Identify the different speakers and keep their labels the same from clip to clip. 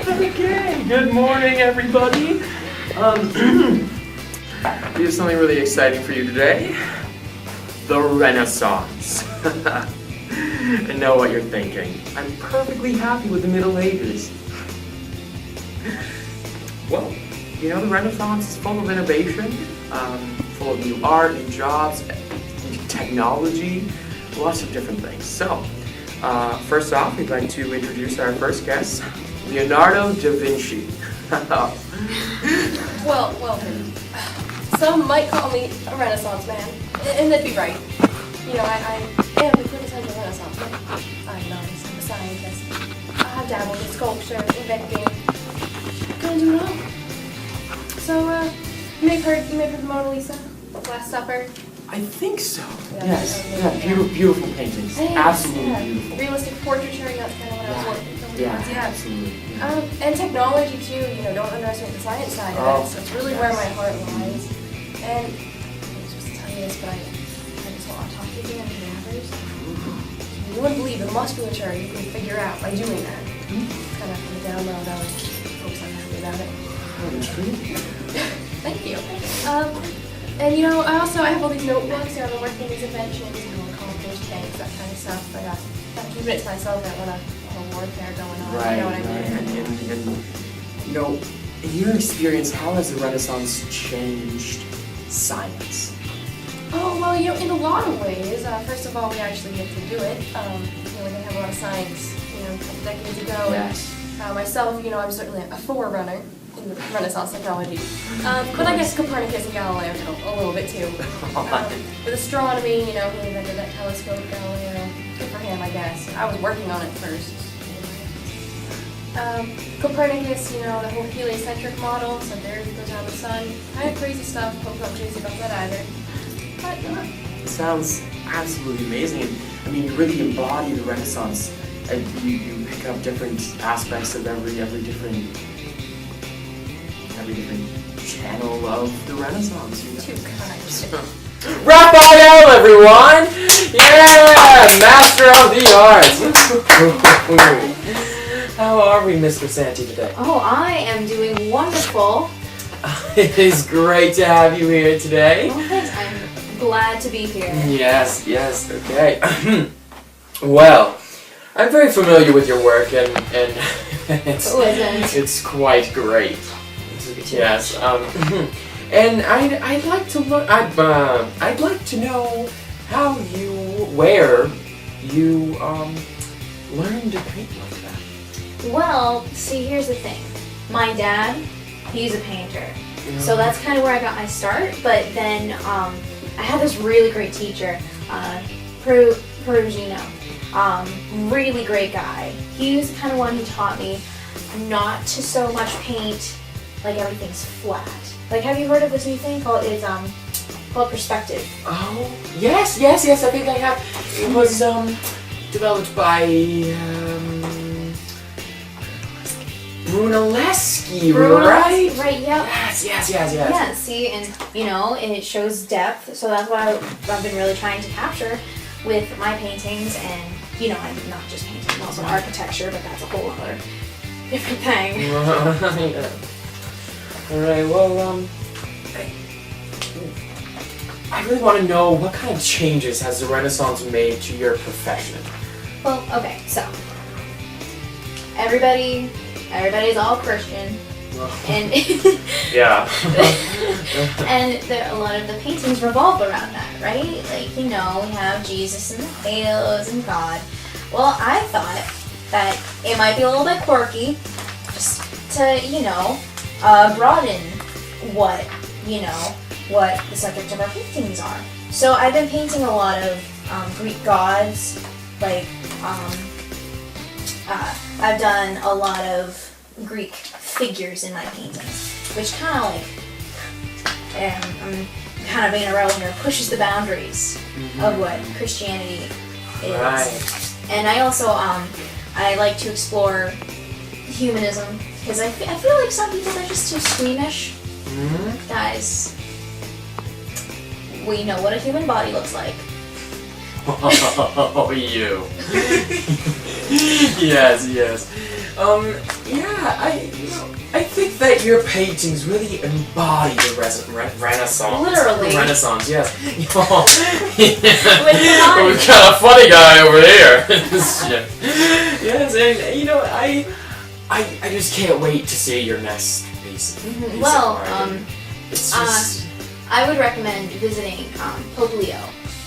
Speaker 1: Okay, good morning, everybody. We have something really exciting for you today. The Renaissance. I know what you're thinking. I'm perfectly happy with the Middle Ages. Well, you know, the Renaissance is full of innovation, full of new art, new jobs, new technology, lots of different things. So, first off, we'd like to introduce our first guest, Leonardo da Vinci.
Speaker 2: Well, some might call me a Renaissance man, and that'd be right. You know, I am the quintessential Renaissance man. I'm an artist, I'm a scientist. I've dabbled in sculpture, inventing, gonna do it all. So, you may have heard the Mona Lisa, Last Supper.
Speaker 1: I think so.
Speaker 2: Yeah,
Speaker 1: Yes.
Speaker 2: yeah.
Speaker 1: Beautiful paintings.
Speaker 2: Thanks,
Speaker 1: Absolutely
Speaker 2: yeah.
Speaker 1: beautiful.
Speaker 2: Realistic portraiture, that's kind of what I was working on.
Speaker 1: Yeah, absolutely. Yeah.
Speaker 2: And technology too, you know, don't underestimate the science side of it. So it's really where my heart lies. And I'm supposed to tell you this, but I just want to talk to you and cadavers. You wouldn't believe the musculature you can figure out by doing that. Kind of from the down low, though. Folks aren't happy about it. Thank you. And you know, I have all these notebooks, you know, I've been working on these inventions, you know, accomplished things, that kind of stuff. But I'm keeping it to myself. I don't want a warfare going on.
Speaker 1: Right,
Speaker 2: You know what I mean?
Speaker 1: And you know, in your experience, how has the Renaissance changed science?
Speaker 2: Oh, well, you know, in a lot of ways. First of all, we actually get to do it. You know, we didn't have a lot of science, you know, a couple decades ago.
Speaker 1: Yes.
Speaker 2: And, myself, you know, I'm certainly a forerunner in Renaissance technology. But I guess Copernicus and Galileo know a little bit too. With astronomy, you know, he invented that telescope, Galileo. Good for him, I guess. I was working on it first. Copernicus, you know, the whole heliocentric model, so there goes out the sun. Kind of crazy stuff, hope not crazy about that either. But,
Speaker 1: It sounds absolutely amazing. And, I mean, you really embody the Renaissance. And you pick up different aspects of every different channel of the Renaissance. You know?
Speaker 2: too kind.
Speaker 1: Raphael, everyone! Yeah! Master of the arts! How are we, Mr. Santi, today?
Speaker 3: Oh, I am doing wonderful.
Speaker 1: It is great to have you here today.
Speaker 3: Well, thanks. I'm glad to be here.
Speaker 1: Yes, okay. Well, I'm very familiar with your work, and it's quite great. Yes. And I'd like to look. I'd like to know where you learned to paint like that.
Speaker 3: Well, see, here's the thing. My dad, he's a painter. So that's kind of where I got my start. But then I had this really great teacher, Perugino. Really great guy. He was the kind of one who taught me not to so much paint like everything's flat. Like, have you heard of this new thing called perspective?
Speaker 1: Oh, yes, I think I have. It was developed by Brunelleschi, right?
Speaker 3: Right, yep.
Speaker 1: Yes.
Speaker 3: Yeah, see, and you know, it shows depth, so that's what I've been really trying to capture with my paintings. And you know, I'm not just painting, I'm also architecture, but that's a whole other different thing.
Speaker 1: Yeah. All right, well, I really want to know, what kind of changes has the Renaissance made to your profession?
Speaker 3: Well, okay, so everybody's all Christian, and
Speaker 1: Yeah.
Speaker 3: and a lot of the paintings revolve around that, right? Like, you know, we have Jesus and the halos and God. Well, I thought that it might be a little bit quirky, just to, you know, broaden what the subject of our paintings are. So I've been painting a lot of Greek gods, like I've done a lot of Greek figures in my paintings, which kind of like, I'm kind of being a rebel here, pushes the boundaries of what Christianity is.
Speaker 1: Right.
Speaker 3: And I also I like to explore humanism, because I feel like some people are just too squeamish. Guys, we know what a human body looks like.
Speaker 1: Oh, you. Yes. Yeah, I think that your paintings really embody the Renaissance.
Speaker 3: Literally.
Speaker 1: Renaissance, yes.
Speaker 3: With the
Speaker 1: We've got a funny guy over here. Yes, and I just can't wait to see your next piece. Of
Speaker 3: Well,
Speaker 1: art. It's just.
Speaker 3: I would recommend visiting Pope Leo.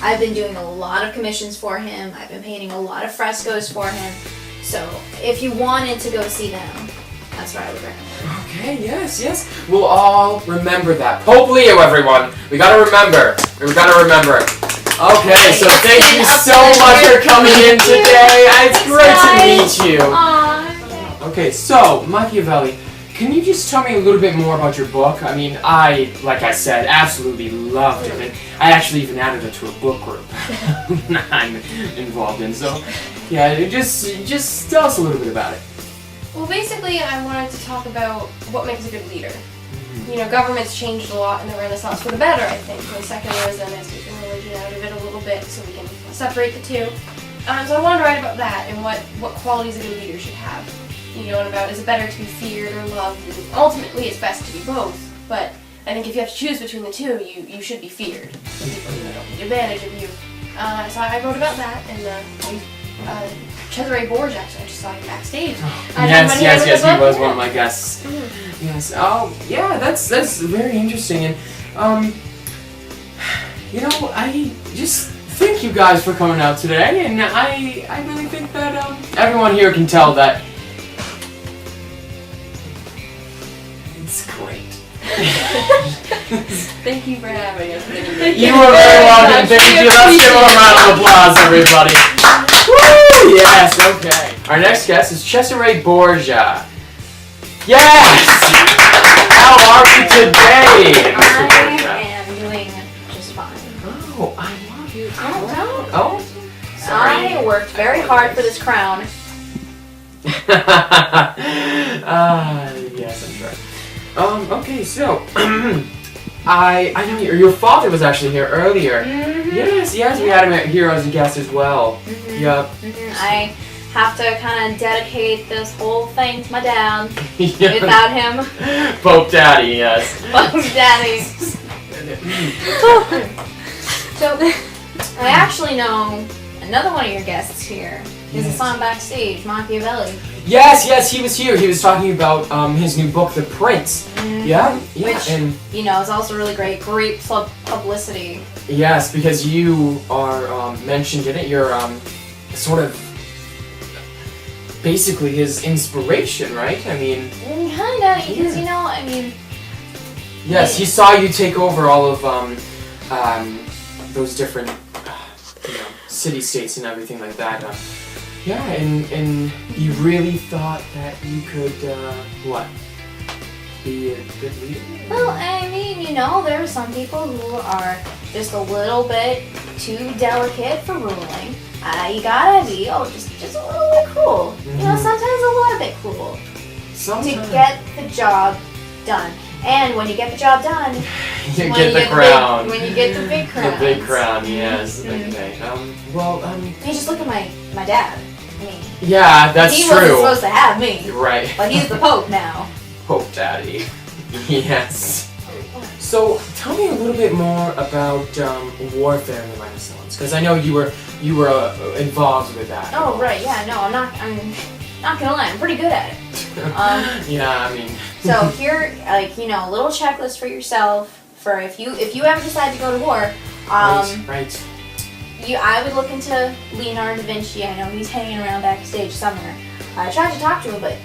Speaker 3: I've been doing a lot of commissions for him. I've been painting a lot of frescoes for him. So if you wanted to go see them, that's what I would recommend.
Speaker 1: Okay, yes. We'll all remember that. Pope Leo, everyone. We gotta remember. Okay, so thank you so much for coming in today. It's great to meet you.
Speaker 3: Aww.
Speaker 1: Okay, so Machiavelli, can you just tell me a little bit more about your book? I mean, like I said, absolutely loved it. And I actually even added it to a book group I'm involved in. So, yeah, just tell us a little bit about it.
Speaker 2: Well, basically, I wanted to talk about what makes a good leader. You know, government's changed a lot in the Renaissance for the better, I think. When secularism has taken religion out of it a little bit, so we can separate the two. So I wanted to write about that and what qualities a good leader should have. You know, and about is it better to be feared or loved? And ultimately, it's best to be both. But I think if you have to choose between the two, you should be feared. So people, don't take advantage of you. So I wrote about that, and Cesare Borgia, actually, I just saw him backstage.
Speaker 1: Yes, he was one of my guests. Yes. Oh, yeah, that's very interesting, and I just thank you guys for coming out today, and I really think that everyone here can tell that it's great.
Speaker 2: Thank you for having us.
Speaker 1: You were very welcome. Thank you. Let's give them a round of applause, everybody. Woo! Yes. Okay. Our next guest is Cesare Borgia. Yes. How are you today, Mr. Borgia?
Speaker 3: I am doing just fine.
Speaker 1: Oh, I love you.
Speaker 3: Don't.
Speaker 1: Oh, sorry.
Speaker 3: I worked very hard for this crown.
Speaker 1: Yes, I'm sure. Okay, so I know your father was actually here earlier.
Speaker 3: Mm-hmm.
Speaker 1: Yes, we had him here as a guest as well.
Speaker 3: Mm-hmm.
Speaker 1: Yep.
Speaker 3: Mm-hmm. I have to kind of dedicate this whole thing to my dad.
Speaker 1: Yeah.
Speaker 3: Without him,
Speaker 1: Pope Daddy, yes.
Speaker 3: Pope Daddy. So, I actually know another one of your guests here. He's a song backstage, Machiavelli.
Speaker 1: Yes, he was here. He was talking about his new book, The Prince.
Speaker 3: Mm-hmm.
Speaker 1: Yeah,
Speaker 3: Which,
Speaker 1: and
Speaker 3: is also really great publicity.
Speaker 1: yes, because you are mentioned in it. You're sort of basically his inspiration, right? I mean,
Speaker 3: Kinda, because
Speaker 1: yes, he saw you take over all of those different city states and everything like that. Yeah, and you really thought that you could be a good leader?
Speaker 3: Well, I mean, there are some people who are just a little bit too delicate for ruling. You gotta be, just a little bit cruel.
Speaker 1: Mm-hmm.
Speaker 3: Sometimes a lot bit cruel.
Speaker 1: Sometimes.
Speaker 3: To get the job done. And when you get the job done,
Speaker 1: you get the crown.
Speaker 3: When you get the big crown.
Speaker 1: The big crown, yes.
Speaker 3: Mm-hmm.
Speaker 1: Okay.
Speaker 3: Hey, just look at my dad. I mean,
Speaker 1: yeah, that's
Speaker 3: he
Speaker 1: true.
Speaker 3: wasn't supposed to have me.
Speaker 1: Right.
Speaker 3: But he's the Pope now.
Speaker 1: Pope Daddy. Yes. So, tell me a little bit more about warfare in the Renaissance, because I know you were involved with that.
Speaker 3: Oh right, yeah, no, I'm not gonna lie, I'm pretty good at it.
Speaker 1: Yeah, I mean.
Speaker 3: So here, a little checklist for yourself for if you ever decide to go to war.
Speaker 1: Right.
Speaker 3: I would look into Leonardo da Vinci. I know he's hanging around backstage somewhere. I tried to talk to him, but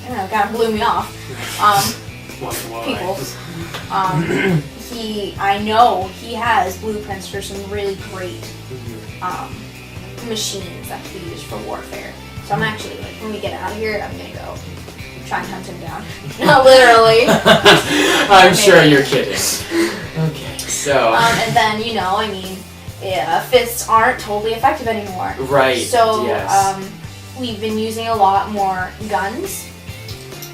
Speaker 3: kind of blew me off. People. I know he has blueprints for some really great machines that can be used for warfare. So I'm actually when we get out of here, I'm gonna go try and hunt him down. Not literally.
Speaker 1: I'm sure you're kidding. Okay, so.
Speaker 3: And then fists aren't totally effective anymore.
Speaker 1: Right.
Speaker 3: So
Speaker 1: yes.
Speaker 3: We've been using a lot more guns,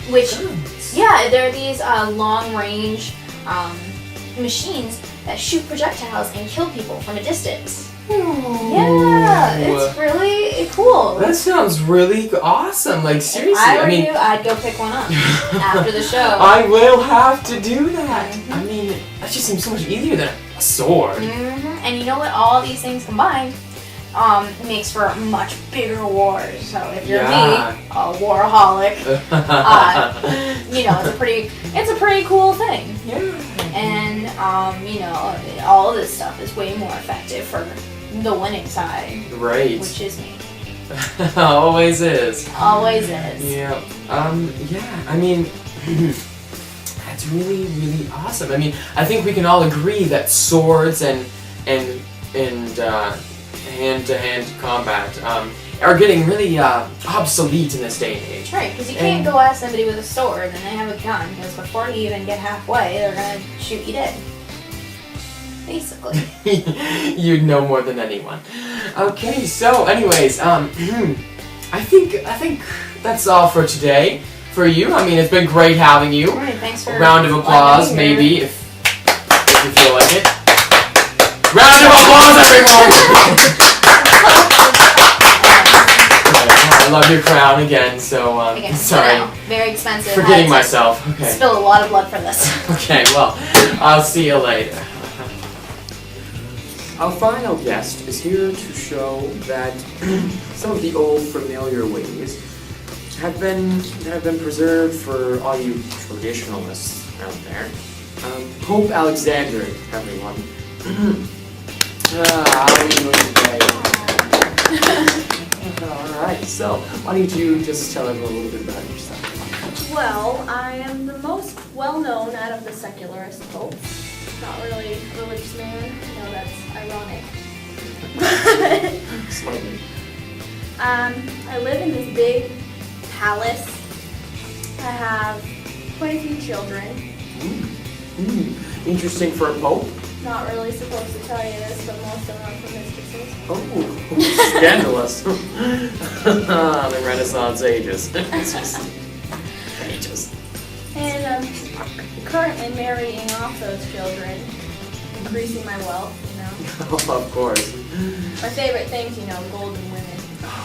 Speaker 3: which
Speaker 1: Guns.
Speaker 3: yeah, there are these long-range machines that shoot projectiles and kill people from a distance. Yeah, it's really cool.
Speaker 4: That sounds really awesome. Like seriously,
Speaker 3: If I were
Speaker 4: mean,
Speaker 3: you, I'd go pick one up after the show.
Speaker 4: I will have to do that.
Speaker 3: Mhm.
Speaker 4: I mean, that just seems so much easier than a sword.
Speaker 3: And you know what? All these things combined makes for much bigger wars. So if you're
Speaker 4: Yeah.
Speaker 3: me, a waraholic, you know, it's a pretty cool thing.
Speaker 4: Yeah.
Speaker 3: And you know, all of this stuff is way more effective for the winning side,
Speaker 4: Right.
Speaker 3: which is me.
Speaker 4: Always is.
Speaker 3: Always is.
Speaker 4: Yeah. Yeah. I mean, that's really, really awesome. I mean, I think we can all agree that swords and hand-to-hand combat are getting really obsolete in this day and age.
Speaker 3: Right, because you can't go at somebody with a sword and they have a gun, because before you even get halfway, they're gonna shoot you dead. Basically.
Speaker 4: You'd know more than anyone. Okay, so anyways, I think that's all for today. For you, I mean, it's been great having you.
Speaker 3: Alright, thanks for
Speaker 4: A round of applause,
Speaker 3: letting me
Speaker 4: maybe, if you feel like it. Round of applause, everyone! I love your crown again, so
Speaker 3: Again,
Speaker 4: sorry.
Speaker 3: you know, very expensive.
Speaker 4: Forgetting
Speaker 3: Had to
Speaker 4: myself. Okay.
Speaker 3: Spill a lot of blood for this.
Speaker 4: Okay, well, I'll see you later.
Speaker 1: Our final guest is here to show that some of the old familiar ways have been preserved for all you traditionalists out there. Pope Alexander, everyone. How are you doing today? Alright, so why don't you just tell everyone a little bit about yourself?
Speaker 2: Well, I am the most well-known out of the secularist popes. Not really a religious man. I know that's ironic.
Speaker 1: Slightly.
Speaker 2: I live in this big palace. I have quite a few children.
Speaker 1: Interesting for a pope.
Speaker 2: Not really supposed to tell you this, but most of them are from mistresses.
Speaker 1: Oh, scandalous. The Renaissance ages. It's just ages.
Speaker 2: And I'm currently marrying off those children, increasing my wealth, you know.
Speaker 1: Of course.
Speaker 2: My favorite things, you know, golden women.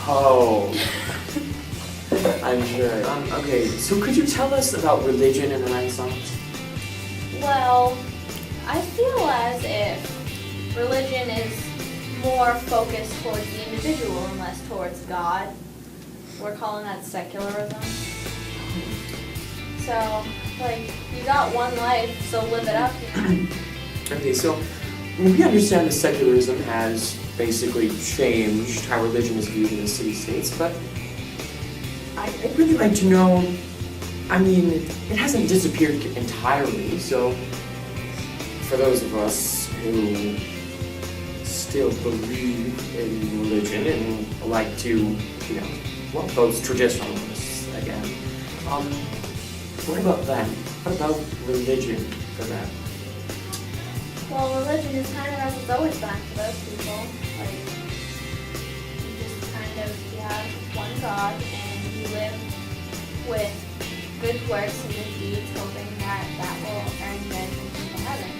Speaker 1: Oh. I'm sure. Okay, so could you tell us about religion in the Renaissance?
Speaker 2: Well, I feel as if religion is more focused towards the individual and less towards God. We're calling that secularism. So, like, you got one life, so live it up, you know?
Speaker 1: Okay, so we understand that secularism has basically changed how religion is viewed in the city-states, but I'd really like to know, I mean, it hasn't disappeared entirely, so for those of us who still believe in religion and like to, you know, well, those traditionalists again, what about them? What about religion for them?
Speaker 2: Well, religion is kind of as it's always been for those people. Like, you just kind of, you have one God, and you live with good works and good deeds, hoping that that will earn you entrance into heaven.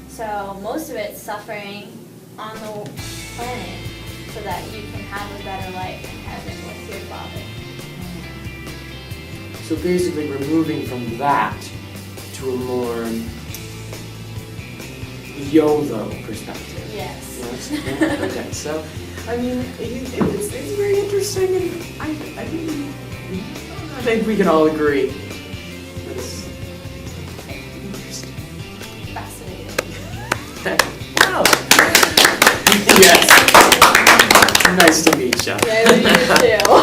Speaker 2: So most of it's suffering on the planet so that you can have a better life in heaven with your Father.
Speaker 1: So basically we're moving from that to a more YOLO perspective.
Speaker 2: Yes.
Speaker 1: Yes? Okay, so, I mean, it's very interesting, and I think we can all agree. It's interesting.
Speaker 2: Fascinating.
Speaker 1: Wow! Yes! Nice to meet you.
Speaker 2: Yeah, you too.